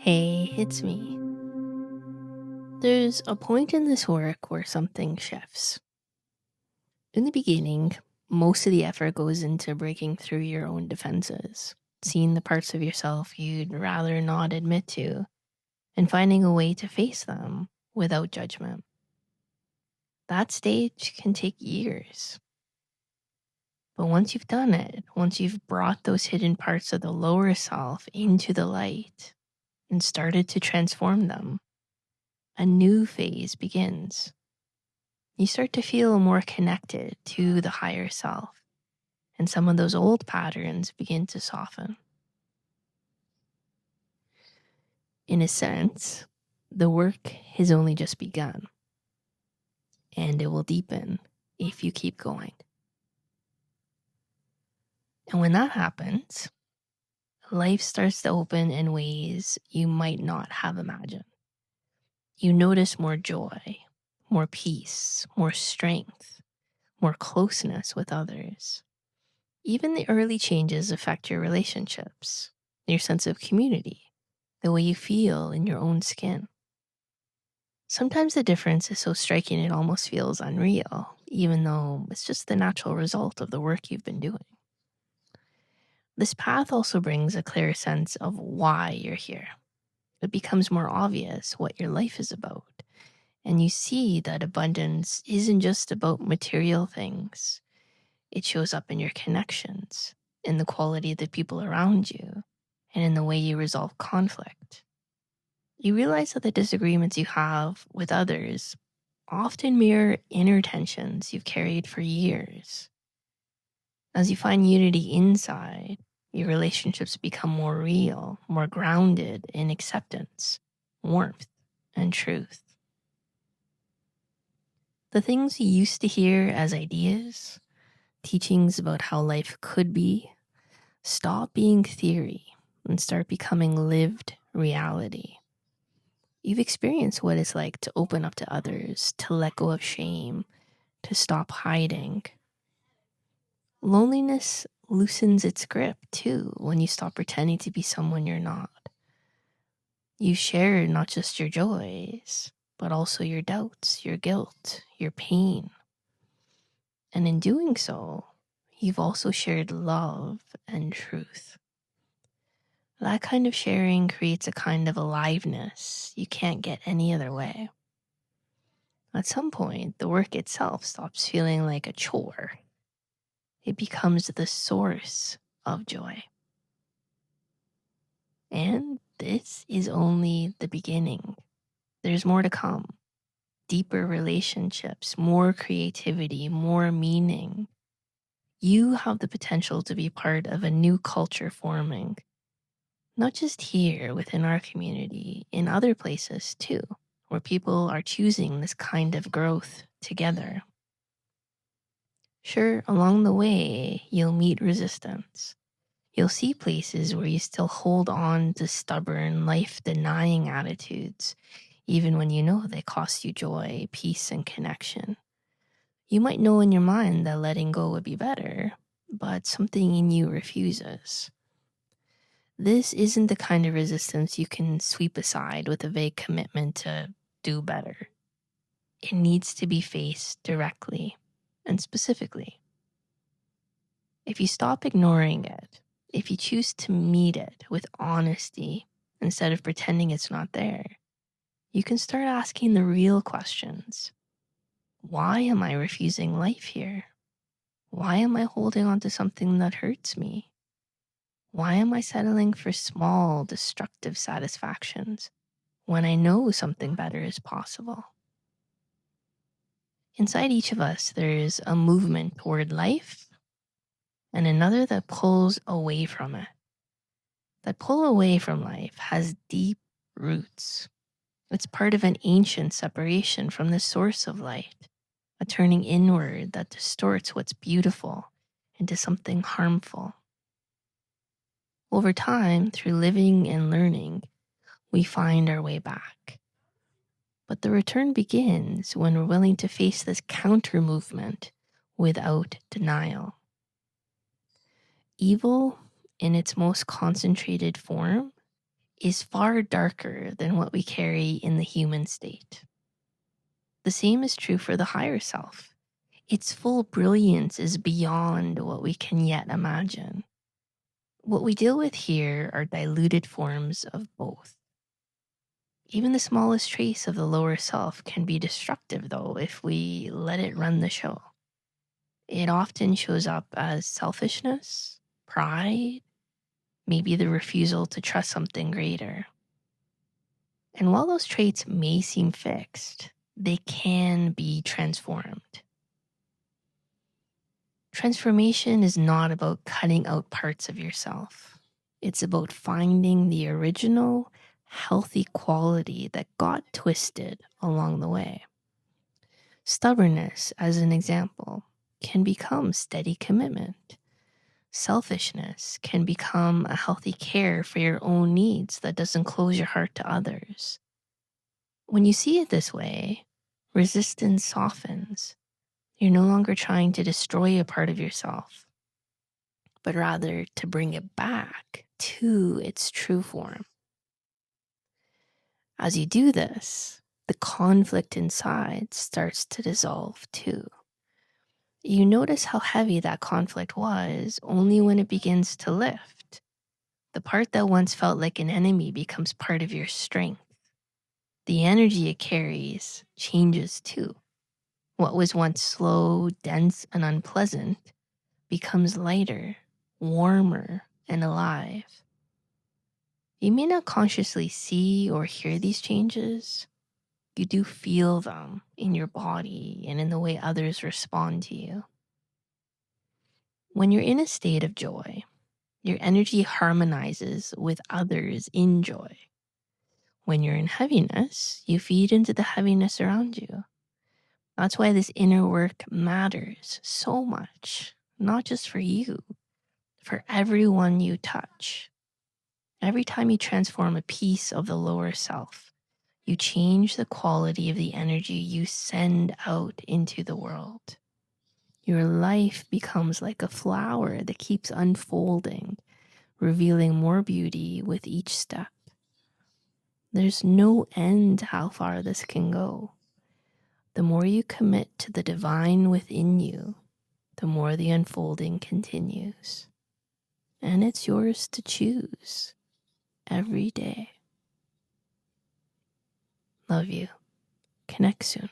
Hey, it's me. There's a point in this work where something shifts. In the beginning, most of the effort goes into breaking through your own defenses, seeing the parts of yourself you'd rather not admit to, and finding a way to face them without judgment. That stage can take years. But once you've done it, once you've brought those hidden parts of the lower self into the light and started to transform them, a new phase begins. You start to feel more connected to the higher self, and some of those old patterns begin to soften. In a sense, the work has only just begun, and it will deepen if you keep going. And when that happens, life starts to open in ways you might not have imagined. You notice more joy, more peace, more strength, more closeness with others. Even the early changes affect your relationships, your sense of community, the way you feel in your own skin. Sometimes the difference is so striking it almost feels unreal, even though it's just the natural result of the work you've been doing. This path also brings a clear sense of why you're here. It becomes more obvious what your life is about, and you see that abundance isn't just about material things. It shows up in your connections, in the quality of the people around you, and in the way you resolve conflict. You realize that the disagreements you have with others often mirror inner tensions you've carried for years. As you find unity inside, your relationships become more real, more grounded in acceptance, warmth, and truth. The things you used to hear as ideas, teachings about how life could be, stop being theory and start becoming lived reality. You've experienced what it's like to open up to others, to let go of shame, to stop hiding. Loneliness loosens its grip too when you stop pretending to be someone you're not. You share not just your joys, but also your doubts, your guilt, your pain. And in doing so, you've also shared love and truth. That kind of sharing creates a kind of aliveness you can't get any other way. At some point, the work itself stops feeling like a chore. It becomes the source of joy. And this is only the beginning. There's more to come. Deeper relationships, more creativity, more meaning. You have the potential to be part of a new culture forming. Not just here within our community, in other places too, where people are choosing this kind of growth together. Sure, along the way, you'll meet resistance. You'll see places where you still hold on to stubborn, life-denying attitudes, even when you know they cost you joy, peace, and connection. You might know in your mind that letting go would be better, but something in you refuses. This isn't the kind of resistance you can sweep aside with a vague commitment to do better. It needs to be faced directly and specifically. If you stop ignoring it, if you choose to meet it with honesty instead of pretending it's not there, you can start asking the real questions. Why am I refusing life here? Why am I holding on to something that hurts me? Why am I settling for small, destructive satisfactions when I know something better is possible? Inside each of us, there's a movement toward life and another that pulls away from it. That pull away from life has deep roots. It's part of an ancient separation from the source of light, a turning inward that distorts what's beautiful into something harmful. Over time, through living and learning, we find our way back. But the return begins when we're willing to face this counter movement without denial. Evil, in its most concentrated form, is far darker than what we carry in the human state. The same is true for the higher self. Its full brilliance is beyond what we can yet imagine. What we deal with here are diluted forms of both. Even the smallest trace of the lower self can be destructive, though, if we let it run the show. It often shows up as selfishness, pride, maybe the refusal to trust something greater. And while those traits may seem fixed, they can be transformed. Transformation is not about cutting out parts of yourself. It's about finding the original, healthy quality that got twisted along the way. Stubbornness, as an example, can become steady commitment. Selfishness can become a healthy care for your own needs that doesn't close your heart to others. When you see it this way, resistance softens. You're no longer trying to destroy a part of yourself, but rather to bring it back to its true form. As you do this, the conflict inside starts to dissolve too. You notice how heavy that conflict was only when it begins to lift. The part that once felt like an enemy becomes part of your strength. The energy it carries changes too. What was once slow, dense, and unpleasant becomes lighter, warmer, and alive. You may not consciously see or hear these changes. You do feel them in your body and in the way others respond to you. When you're in a state of joy, your energy harmonizes with others in joy. When you're in heaviness, you feed into the heaviness around you. That's why this inner work matters so much, not just for you, for everyone you touch. Every time you transform a piece of the lower self, you change the quality of the energy you send out into the world. Your life becomes like a flower that keeps unfolding, revealing more beauty with each step. There's no end to how far this can go. The more you commit to the divine within you, the more the unfolding continues. And it's yours to choose every day. Love you. Connect soon.